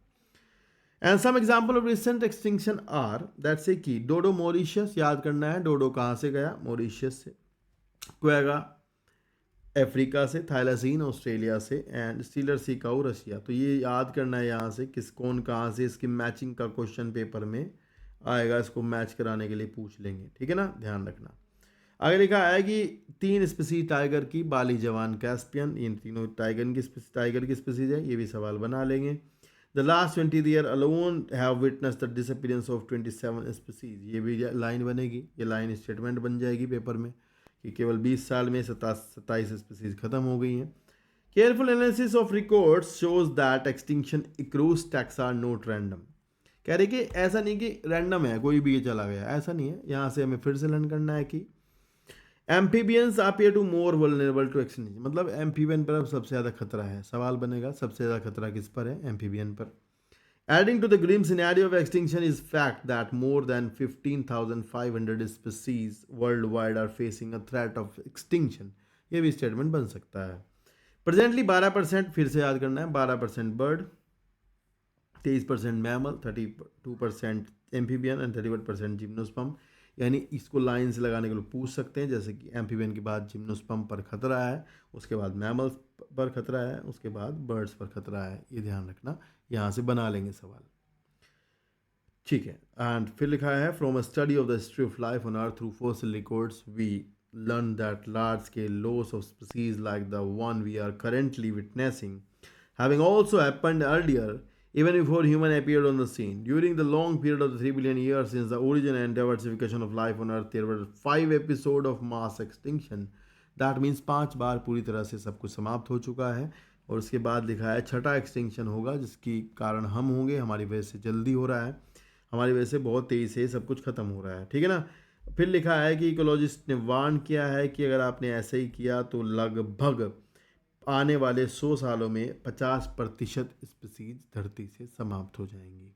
S1: And some example of recent extinction are, that से कि डोडो मॉरिशियस, याद करना है डोडो कहाँ से गया? मॉरिशियस से. क्वेगा अफ्रीका से, थाइलासीन ऑस्ट्रेलिया से, and Steller sea cow Russia. तो ये याद करना है यहाँ से किस कौन कहाँ से. इसकी मैचिंग का क्वेश्चन पेपर में आएगा, इसको मैच कराने के लिए पूछ लेंगे, ठीक है ना, ध्यान रखना. आगे लिखा है कि 3 स्पीसीज टाइगर की, बाली, जवान, कैस्पियन, इन तीनों टाइगर की स्पीसीज है, ये भी सवाल बना लेंगे. The last 20 year alone have witness the disappearance of 27 species, ये भी लाइन बनेगी, ये लाइन स्टेटमेंट बन जाएगी पेपर में कि केवल 20 साल में 27 स्पीसीज खत्म हो गई हैं. Careful analysis of records shows that extinction across taxa are not random. कह रहे कि ऐसा नहीं कि रैंडम है, कोई भी ये चला गया, ऐसा नहीं है. यहाँ से हमें फिर से लर्न करना है कि amphibians appear to more vulnerable to extinction, मतलब एम्फीबियन पर अब सबसे ज़्यादा खतरा है. सवाल बनेगा सबसे ज़्यादा खतरा किस पर है? एम्फीबियन पर. Adding to the grim scenario of extinction is fact that more than 15,500 species worldwide are facing a threat of extinction. ये भी स्टेटमेंट बन सकता है. प्रेजेंटली 12%, फिर से याद करना है, 12% bird, 23% mammal, 32% amphibian and 31% gymnosperm. यानी इसको लाइन से लगाने के लिए पूछ सकते हैं, जैसे कि एम्फीबियन के बाद जिम्नोस्पर्म पर खतरा है, उसके बाद मैमल्स पर खतरा है, उसके बाद बर्ड्स पर खतरा है. ये ध्यान रखना, यहाँ से बना लेंगे सवाल, ठीक है. एंड फिर लिखा है from a study of the history of life on earth through fossil records we learn that large scale loss of species like the one we are currently witnessing having also happened earlier even before human appeared on the scene. During the long period of the 3 billion years since the origin and diversification of life on Earth, there were 5 episodes of mass extinction. That means 5 बार पूरी तरह से सब कुछ समाप्त हो चुका है. और उसके बाद लिखा है छठा एक्सटिंक्शन होगा, जिसकी कारण हम होंगे, हमारी वजह से जल्दी हो रहा है, हमारी वजह से बहुत तेज़ी से सब कुछ ख़त्म हो रहा है, ठीक है ना. फिर लिखा है कि इकोलॉजिस्ट ने वार्न किया है कि अगर आपने ऐसे ही किया तो लगभग आने वाले 100 सालों में 50% स्पीसीज धरती से समाप्त हो जाएंगी,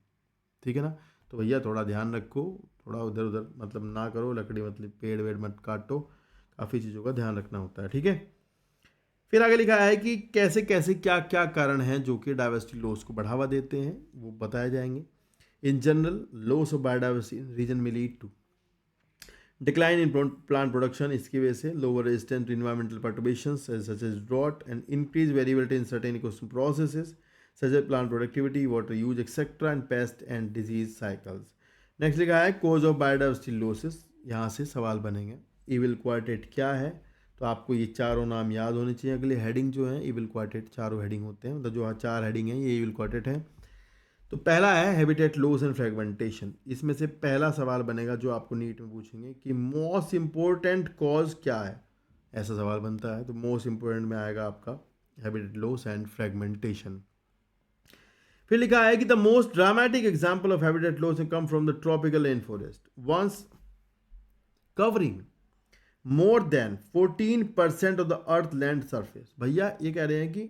S1: ठीक है ना. तो भैया थोड़ा ध्यान रखो, थोड़ा उधर उधर मतलब ना करो, लकड़ी मतलब पेड़ वेड़ मत काटो, काफ़ी चीज़ों का ध्यान रखना होता है, ठीक है. फिर आगे लिखा है कि कैसे कैसे क्या क्या कारण हैं जो कि डाइवर्सिटी लॉस को बढ़ावा देते हैं, वो बताए जाएंगे. In general loss of biodiversity region में lead to decline in plant production, इसकी वजह से lower resistant to environmental perturbations such as drought and increase variability in certain ecosystem processes such as plant productivity, water use etcetera, and pest and disease cycles. Next लिखा है cause of biodiversity losses, यहाँ से सवाल बनेंगे. Evil quartet क्या है? तो आपको ये चारों नाम याद होने चाहिए. अगले हेडिंग जो है इविल क्वार्टेट, चारों हेडिंग होते हैं, मतलब जो 4 हेडिंग है ये इविल क्वार्टेट है. तो पहला है हैबिटेट लॉस एंड फ्रेगमेंटेशन. इसमें से पहला सवाल बनेगा जो आपको नीट में पूछेंगे कि मोस्ट इम्पोर्टेंट कॉज क्या है, ऐसा सवाल बनता है. तो मोस्ट इम्पोर्टेंट में आएगा आपका हैबिटेट लॉस एंड फ्रेगमेंटेशन. फिर लिखा है कि the most dramatic example of habitat loss come from the tropical rain forest once covering more than 14% of the earth land surface. भैया ये कह रहे हैं कि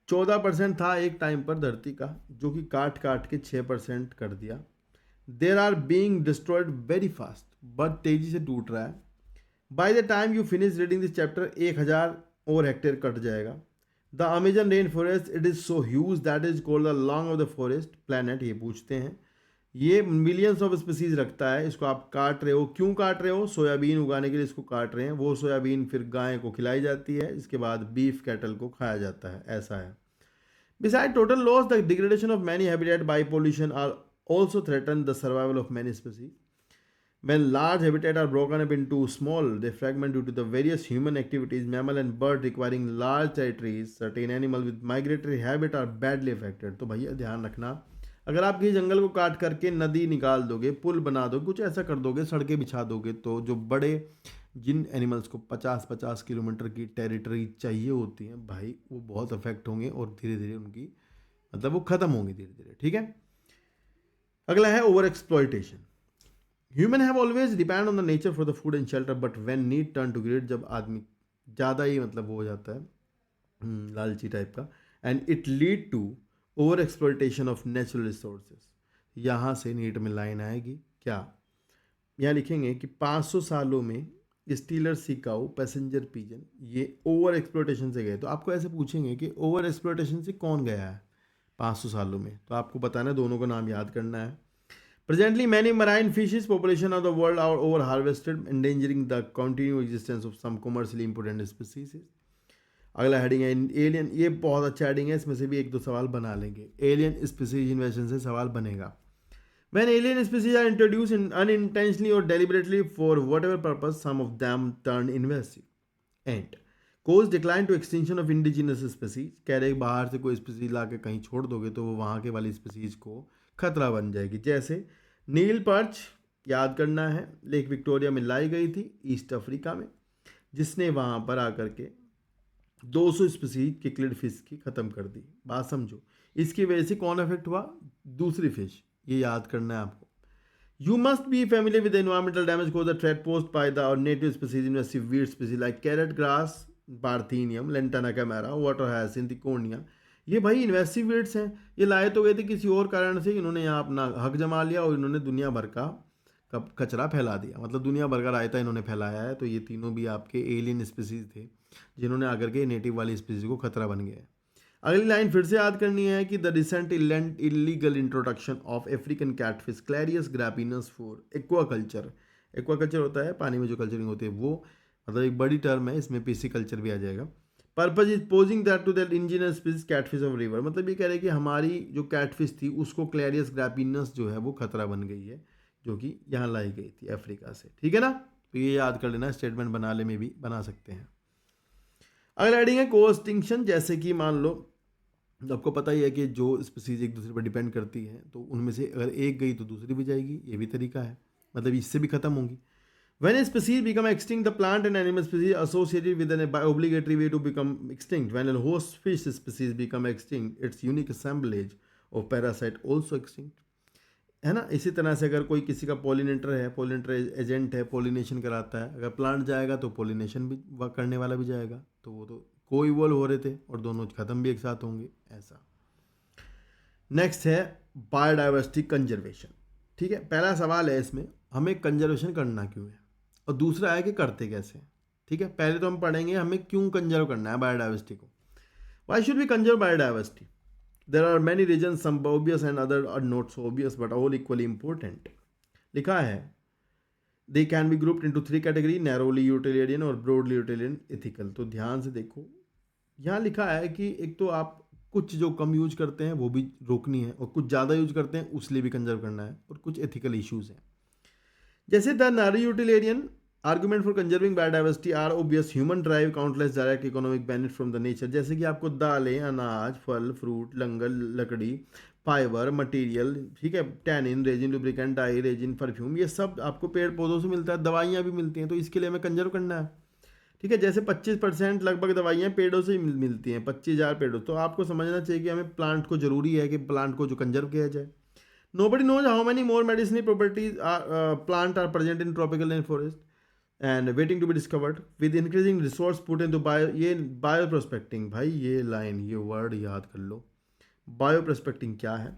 S1: 14% था एक टाइम पर धरती का, जो कि काट काट के 6% कर दिया. There are being destroyed very fast, बहुत तेजी से टूट रहा है. By the time you finish reading this chapter 1000 और हेक्टेयर कट जाएगा. The Amazon rain forest it is so huge that is called the lung of the forest planet, ये पूछते हैं. ये मिलियंस ऑफ स्पीसीज रखता है, इसको आप काट रहे हो, क्यों काट रहे हो? सोयाबीन उगाने के लिए इसको काट रहे हैं, वो सोयाबीन फिर गाय को खिलाई जाती है, इसके बाद बीफ कैटल को खाया जाता है, ऐसा है। Besides total loss, the degradation of many habitat by pollution are also threaten the survival of many species. When large habitats are broken up into small, they fragment due to the various human activities. Mammal and bird requiring large territories, certain animals with migratory habit are badly affected. तो भैया ध्यान रखना, अगर आप किसी जंगल को काट करके नदी निकाल दोगे, पुल बना दोगे, कुछ ऐसा कर दोगे, सड़कें बिछा दोगे, तो जो बड़े जिन एनिमल्स को 50-50 किलोमीटर की टेरिटरी चाहिए होती है भाई, वो बहुत अफेक्ट होंगे और धीरे धीरे उनकी मतलब वो ख़त्म होंगे धीरे धीरे, ठीक है। अगला है over exploitation. Human have always depend on the nature for the food and shelter, but when need turn to greed, जब आदमी ज़्यादा ही मतलब वो हो जाता है लालची टाइप का, and it lead to over exploitation of natural resources. यहाँ से नीट में लाइन आएगी क्या, यहाँ लिखेंगे कि 500 सालों में स्टीलर सिकाऊ पैसेंजर पिजन ये ओवर एक्सप्लोटेशन से गए। तो आपको ऐसे पूछेंगे कि ओवर एक्सप्लोटेशन से कौन गया है 500 सालों में, तो आपको बताना है, दोनों का नाम याद करना है। Presently many marine fishes population of the world are over harvested endangering the continue existence of some commercially important species. अगला हेडिंग है एलियन, ये बहुत अच्छा हेडिंग है, इसमें से भी 1-2 सवाल बना लेंगे। एलियन स्पीसीज इन्वेजन से सवाल बनेगा। When alien species are introduced unintentionally or deliberately for whatever purpose, some of them turn invasive and cause decline to extinction of indigenous species। कह रहे बाहर से कोई स्पीसीज ला के कहीं छोड़ दोगे तो वो वहाँ के वाली स्पीसीज को खतरा बन जाएगी। जैसे नील पर्च, याद करना है, लेक विक्टोरिया में लाई गई थी ईस्ट अफ्रीका में, जिसने वहाँ पर आकर के 200 स्पीसीज किक्लिड फिश की ख़त्म कर दी। बात समझो, इसकी वजह से कौन अफेक्ट हुआ? दूसरी फिश, ये याद करना है आपको। You must be familiar with environmental damage को the threat posed by the और native species invasive weed species like carrot grass, parthenium, lantana camara, water hyacinth, इकोनिया। ये भाई इन्वेसिव वीड्स हैं, ये लाए तो गए थे किसी और कारण से, इन्होंने यहाँ अपना हक जमा लिया और इन्होंने दुनिया भर का कचरा फैला दिया, मतलब दुनिया भर का रायता इन्होंने फैलाया है। तो ये तीनों भी आपके एलियन स्पीसीज थे जिन्होंने आकर के नेटिव वाली स्पीसीज को खतरा बन गया है। अगली लाइन फिर से याद करनी है कि the recent illegal introduction of African catfish Clarias gariepinus for aquaculture. Aquaculture होता है पानी में जो कल्चरिंग होती है, वो मतलब एक बड़ी टर्म है, इसमें पीसी कल्चर भी आ जाएगा। Purpose is posing that to that indigenous species catfish of river, मतलब ये कह रहे हैं कि हमारी जो कैटफिश थी उसको क्लैरियस ग्रैपिनस जो है वो खतरा बन गई है, जो कि यहाँ लाई गई थी अफ्रीका से, ठीक है ना। तो ये याद कर लेना, स्टेटमेंट बनाने में भी बना सकते हैं। अगला हेडिंग है को एक्सटिंक्शन। जैसे कि मान लो आपको पता ही है कि जो स्पीसीज एक दूसरे पर डिपेंड करती हैं, तो उनमें से अगर एक गई तो दूसरी भी जाएगी, ये भी तरीका है, मतलब इससे भी खत्म होंगी। When a species become extinct, the plant and animal species associated with an obligatory way to become extinct. When a host fish species become extinct, its unique assemblage of parasite also extinct. है ना। इसी तरह से अगर कोई किसी का pollinator है, पॉलिनेटर एजेंट है, पॉलिनेशन कराता है, अगर प्लांट जाएगा तो पॉलिनेशन भी करने वाला भी जाएगा, तो वो तो को इवॉल्व हो रहे थे और दोनों खत्म भी एक साथ होंगे, ऐसा। नेक्स्ट है बायोडाइवर्सिटी कंजर्वेशन। ठीक है, पहला सवाल है इसमें, हमें कंजर्वेशन करना क्यों है, और दूसरा है कि करते कैसे। ठीक है, पहले तो हम पढ़ेंगे हमें क्यों कंजर्व करना है बायोडाइवर्सिटी को। Why should be conserve biodiversity? There are many reasons, some obvious and other are not so obvious, but all equally important. लिखा है they can be grouped into 3 categories, narrowly utilitarian और broadly utilitarian, ethical। तो ध्यान से देखो, यहाँ लिखा है कि एक तो आप कुछ जो कम यूज करते हैं वो भी रोकनी है, और कुछ ज़्यादा यूज करते हैं उसलिए भी कंजर्व करना है, और कुछ एथिकल इश्यूज हैं। जैसे the narrowly utilitarian argument for conserving biodiversity are obvious, human drive countless direct economic benefit from the nature. जैसे कि आपको दालें, अनाज, फल, फ्रूट, लंगर, लकड़ी, फाइबर, मटेरियल, ठीक है, tannin, resin, lubricant, dye, resin, perfume, ये सब आपको पेड़ पौधों से मिलता है, दवाइयाँ भी मिलती हैं, तो इसके लिए हमें कंजर्व करना है। ठीक है, जैसे 25% लगभग दवाइयाँ पेड़ों से ही मिलती हैं, 25,000 पेड़ों। तो आपको समझना चाहिए कि हमें प्लांट को जरूरी है कि प्लांट को जो कंजर्व किया जाए। Nobody knows how many more medicinal properties plant are present in tropical rainforest and waiting to be discovered with increasing resource put into ये bioprospecting। भाई ये लाइन, ये वर्ड याद कर लो। बायोप्रोस्पेक्टिंग क्या है?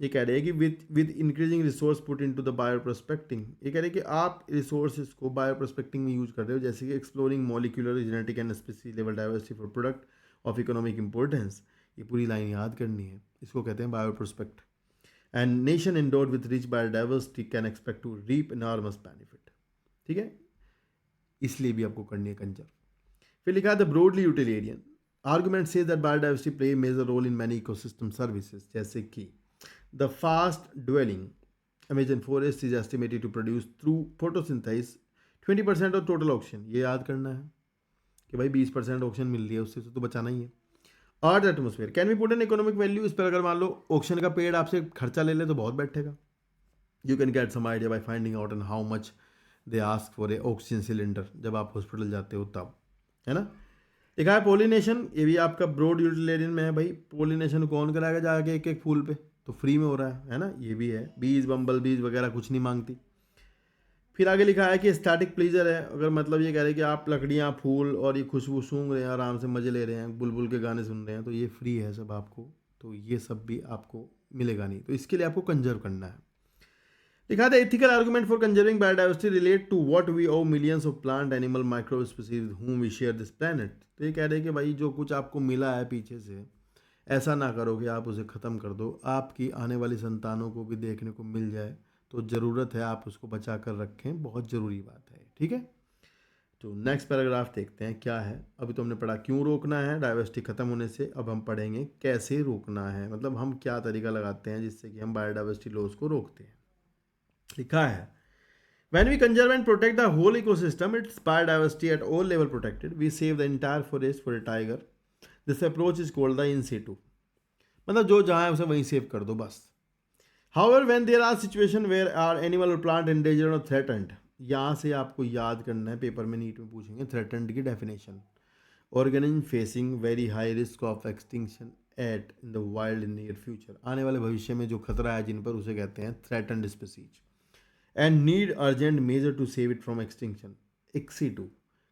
S1: ये कह रहे हैं कि with increasing resource put into the bioprospecting, ये कह रहे हैं कि आप रिसोर्सेज को बायोप्रोस्पेक्टिंग में यूज कर रहे हो, जैसे कि exploring molecular, genetic and species level diversity for product of economic importance. ये पूरी लाइन याद करनी है, इसको कहते हैं bioprospect. And nation endowed with rich biodiversity can expect to reap enormous benefit. ठीक है, इसलिए भी आपको करनी है कंजर्व. फिर लिखा है the broadly utilitarian argument says that biodiversity play major role in many ecosystem services, जैसे कि the fast dwelling Amazon forest is estimated to produce through photosynthesis 20% of total oxygen. ये याद करना है कि भाई 20% ऑक्सीजन मिल रही है, उससे तो बचाना ही है. अर्थ atmosphere can be put an economic value. इस पर अगर मान लो ऑक्सीजन का पेड़ आपसे खर्चा ले ले तो बहुत बैठेगा. You can get some idea by finding out and how much they ask for a oxygen cylinder जब आप हॉस्पिटल जाते हो तब, है ना. लिखा है पोलिनेशन, ये भी आपका ब्रॉड यूटिलिटेरियन में है भाई. पोलिनेशन कौन कराएगा जाके एक एक फूल पे, तो फ्री में हो रहा है ना. ये भी है, बीज बम्बल बीज वगैरह कुछ नहीं मांगती. फिर आगे लिखा है कि स्टैटिक प्लीजर है. अगर मतलब ये कह रहे हैं कि आप लकड़ियाँ फूल और ये खुशबू सूंघ रहे हैं, आराम से मज़े ले रहे हैं, बुलबुल के गाने सुन रहे हैं, तो ये फ्री है सब आपको. तो ये सब भी आपको मिलेगा नहीं, तो इसके लिए आपको कंजर्व करना है. लिखा था ethical argument for conserving biodiversity relate to what we owe millions of plant animal micro species with whom we share this planet. तो ये कह रहे हैं कि भाई जो कुछ आपको मिला है पीछे से, ऐसा ना करो कि आप उसे ख़त्म कर दो. आपकी आने वाली संतानों को भी देखने को मिल जाए, तो ज़रूरत है आप उसको बचा कर रखें. बहुत ज़रूरी बात है, ठीक है. तो नेक्स्ट पैराग्राफ देखते हैं क्या है. अभी तो हमने पढ़ा क्यों रोकना है डाइवर्सिटी ख़त्म होने से, अब हम पढ़ेंगे कैसे रोकना है, मतलब हम क्या तरीका लगाते हैं जिससे कि हम बायोडाइवर्सिटी लॉस को रोकते हैं. लिखा है when we conserve and protect the whole ecosystem, its biodiversity at all level protected, we save the entire forest for a tiger. This approach is called the in situ. मतलब जो जहाँ है उसे वहीं सेव कर दो बस. However, when there are situation where our animal or plant endangered or threatened, यहाँ से आपको याद करना है, पेपर में नीट में पूछेंगे threatened की definition. Organism facing very high risk of extinction at in the wild in near future. आने वाले भविष्य में जो खतरा है जिन पर, उसे कहते हैं threatened species. And need urgent measure to save it from extinction, ex situ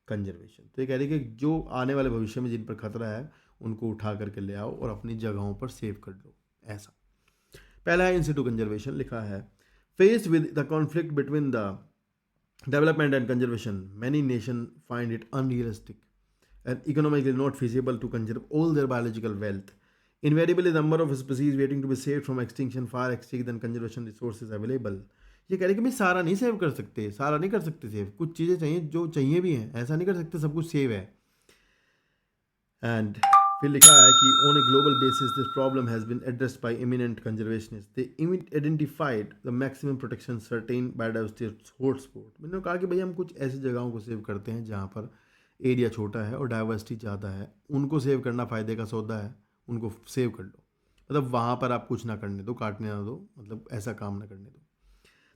S1: conservation. तो ये कह रही है कि जो आने वाले भविष्य में जिन पर खतरा है उनको उठा करके ले आओ और अपनी जगहों पर सेव कर लो. ऐसा पहला है इन सिटू कंजर्वेशन. लिखा है faced with the conflict between the development and conservation, many nation find it unrealistic and economically not feasible to conserve all their biological wealth. Invariably, the number of species waiting to be saved from extinction far exceed than conservation resources available. ये कह रहे कि भाई सारा नहीं save कर सकते, सारा नहीं कर सकते सेव, कुछ चीज़ें चाहिए जो चाहिए भी हैं, ऐसा नहीं कर सकते सब कुछ सेव है. एंड फिर लिखा है कि on a global basis this problem has been addressed by eminent conservationist. They identified the maximum protection certain biodiversity hotspot. मैंने कहा कि भाई हम कुछ ऐसी जगहों को सेव करते हैं जहाँ पर एरिया छोटा है और डाइवर्सिटी ज़्यादा है, उनको सेव करना फ़ायदे का सौदा है, उनको सेव कर लो. मतलब वहाँ पर आप कुछ ना करने दो, काटने ना दो, मतलब ऐसा काम ना करने दो.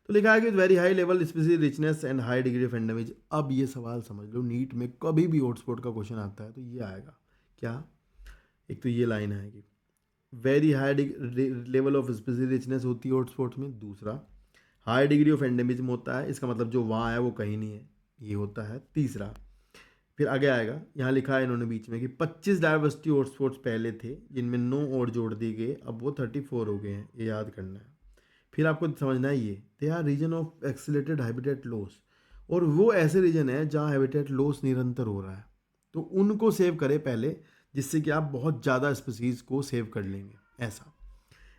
S1: तो लिखा है कि very high level species richness and high degree of endemism. अब ये सवाल समझ लो, नीट में कभी भी हॉटस्पॉट का क्वेश्चन आता है तो ये आएगा क्या. एक तो ये लाइन आएगी, very high level of species richness होती है हॉटस्पॉट में. दूसरा, हाई डिग्री ऑफ एंडेमिज्म होता है, इसका मतलब जो वहाँ है वो कहीं नहीं है, ये होता है. तीसरा, फिर आगे आएगा, यहाँ लिखा है इन्होंने बीच में कि 25 डाइवर्सिटी हॉटस्पॉट्स पहले थे जिनमें 9 और जोड़ दिए गए, अब वो 34 हो गए हैं. ये याद करना है. फिर आपको समझना है ये they are region of accelerated habitat loss, और वो ऐसे रीजन है जहाँ हैबिटेट लॉस निरंतर हो रहा है, तो उनको सेव करें पहले, जिससे कि आप बहुत ज़्यादा स्पीसीज़ को सेव कर लेंगे. ऐसा.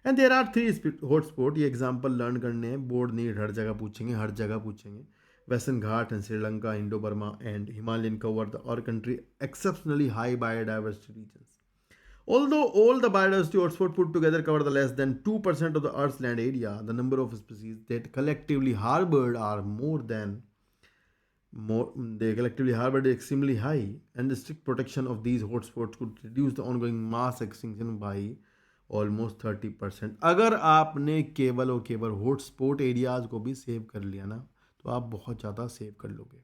S1: And there are 3 hotspot. ये एग्जांपल लर्न करने हैं, बोर्ड नीड हर जगह पूछेंगे, हर जगह पूछेंगे. Western Ghat and Sri Lanka, Indo-Burma and Himalayan cover our country exceptionally high biodiversity regions. Although all the biodiversity hotspots put together cover the less than 2% of the Earth's land area, the number of species that collectively harbored are they collectively harbored extremely high, and the strict protection of these hotspots could reduce the ongoing mass extinction by almost 30%. अगर आपने केवल और केवल hotspot areas को भी save कर लिया ना, तो आप बहुत ज़्यादा सेव कर लोगे.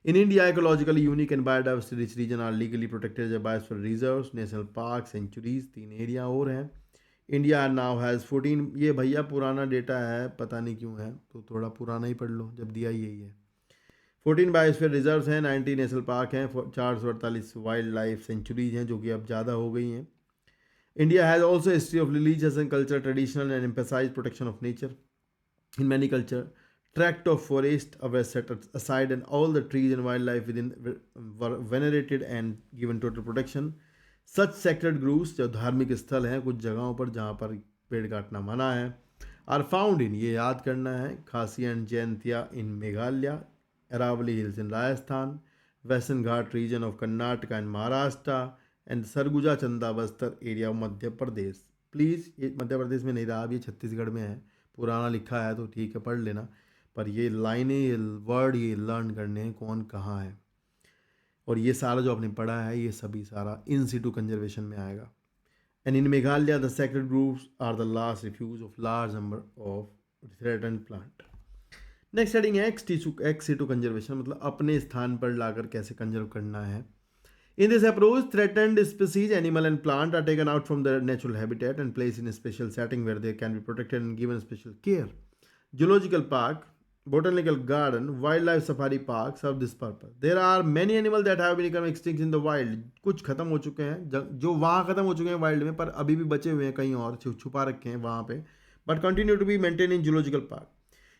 S1: In India ecologically unique and biodiversity rich region are legally protected as biosphere reserves, national park, sanctuaries. 3 area और हैं. India now has 14. ये भैया पुराना डेटा है, पता नहीं क्यों है, तो थोड़ा पुराना ही पढ़ लो, जब दिया यही है. 14 बायोस्फीयर रिजर्व्स हैं, 90 नेशनल पार्क हैं, 448 वाइल्ड लाइफ सेंचुरीज हैं जो कि अब ज़्यादा हो गई हैं. India has also history of religious and culture traditional and emphasise protection of nature. In many culture tract of forest were set aside and all the trees and wildlife within were venerated and given total protection. Such sacred groves, जो धार्मिक स्थल हैं कुछ जगहों पर जहाँ पर पेड़ काटना मना है। आर फाउंड इन, ये याद करना है, Khasi and Jaintia in Meghalaya, Aravalli hills in Rajasthan, western Ghat region of Karnataka and Maharashtra and Surguja Chanda Bastar area Madhya Pradesh. Please ये मध्य प्रदेश में नहीं रहा, अब ये छत्तीसगढ़ में है, पुराना लिखा है तो ठीक है पढ़ लेना, पर ये लाइनें ये वर्ड ये लर्न करने हैं कौन कहाँ है। और ये सारा जो आपने पढ़ा है ये सभी सारा इन सिटू कंजर्वेशन में आएगा। And in Meghalaya the sacred groves are the last refuge of large number of threatened plant. Next heading है एक्स सिटू कंजर्वेशन, मतलब अपने स्थान पर लाकर कैसे कंजर्व करना है। In this approach, threatened species, animal and plant are taken out from their natural habitat and placed in a special setting where they can be protected and given special care. Zoological park, botanical garden, wildlife safari park serve this purpose. There are many animals that have become extinct in the wild. कुछ खत्म हो चुके हैं, जो वहाँ खत्म हो चुके हैं वाइल्ड में, पर अभी भी बचे हुए हैं कहीं और छुपा रखे हैं वहाँ पे, but continue to be maintained in zoological park.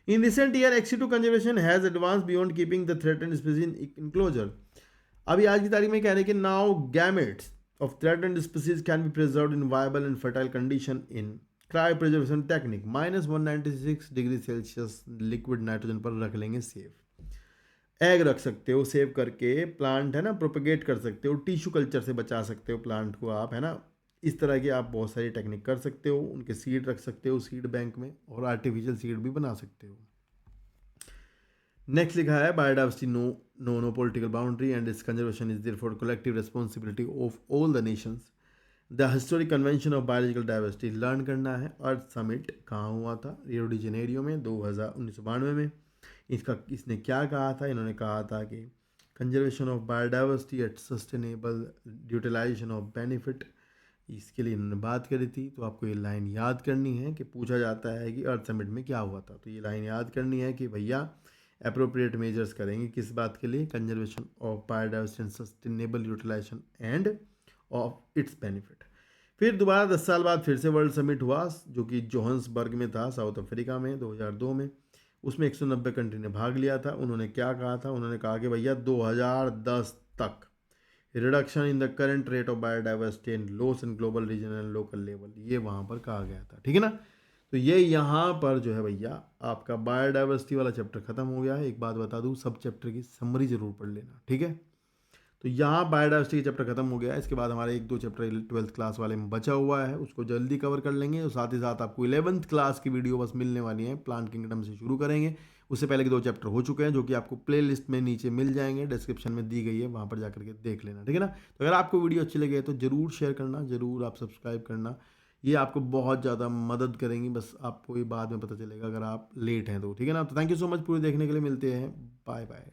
S1: In recent year, ex-situ conservation has advanced beyond keeping the threatened species in enclosure. अभी आज की तारीख में कह रहे हैं कि now gametes of threatened species can be preserved in viable and fertile condition in cryo preservation technique -196 degree Celsius liquid nitrogen पर रख लेंगे सेफ। एग रख सकते हो सेव करके, प्लांट है ना प्रोपेगेट कर सकते हो, टिश्यू कल्चर से बचा सकते हो प्लांट को आप, है ना, इस तरह की आप बहुत सारी टेक्निक कर सकते हो। उनके सीड रख सकते हो सीड बैंक में, और आर्टिफिशियल सीड भी बना सकते हो। नेक्स्ट लिखा है biodiversity no political boundary and its conservation is therefore collective responsibility of all the nations. The historic convention of biological diversity learn करना है। अर्थ समिट कहाँ हुआ था? रियो डी जेनेरियो में 1992 में। इसने क्या कहा था? इन्होंने कहा था कि conservation of biodiversity at sustainable utilisation of benefit, इसके लिए इन्होंने बात करी थी। तो आपको ये लाइन याद करनी है कि पूछा जाता है कि अर्थ समिट में क्या हुआ था, तो ये लाइन याद करनी है कि भैया अप्रोप्रिएट मेजर्स करेंगे किस बात के लिए? Conservation of biodiversity and sustainable utilisation and of its benefit. फिर दोबारा 10 साल बाद फिर से वर्ल्ड समिट हुआ, जो कि जोहान्सबर्ग में था साउथ अफ्रीका में 2002 में। उसमें 190 कंट्री ने भाग लिया था। उन्होंने क्या कहा था? उन्होंने कहा कि भैया 2010 तक reduction in the current rate of biodiversity and loss in global region and local level, ये वहाँ पर कहा गया था। ठीक है ना? तो ये यहाँ पर जो है भैया आपका बायोडाइवर्सिटी वाला चैप्टर खत्म हो गया है। एक बात बता दूँ, सब चैप्टर की समरी जरूर पढ़ लेना, ठीक है? तो यहाँ बायोडाइवर्सिटी का चैप्टर खत्म हो गया है। इसके बाद हमारे 1-2 चैप्टर 12th क्लास वाले में बचा हुआ है, उसको जल्दी कवर कर लेंगे। और साथ ही साथ आपको 11th क्लास की वीडियो बस मिलने वाली है, प्लांट किंगडम से शुरू करेंगे। उससे पहले के 2 चैप्टर हो चुके हैं, जो कि आपको प्ले लिस्ट में नीचे मिल जाएंगे, डिस्क्रिप्शन में दी गई है, वहाँ पर जाकर के देख लेना, ठीक है ना? तो अगर आपको वीडियो अच्छी लगे तो ज़रूर शेयर करना, ज़रूर आप सब्सक्राइब करना, ये आपको बहुत ज़्यादा मदद करेंगी। बस आपको ये बाद में पता चलेगा अगर आप लेट हैं तो, ठीक है ना? तो थैंक यू सो मच पूरे देखने के लिए, मिलते हैं, बाय बाय।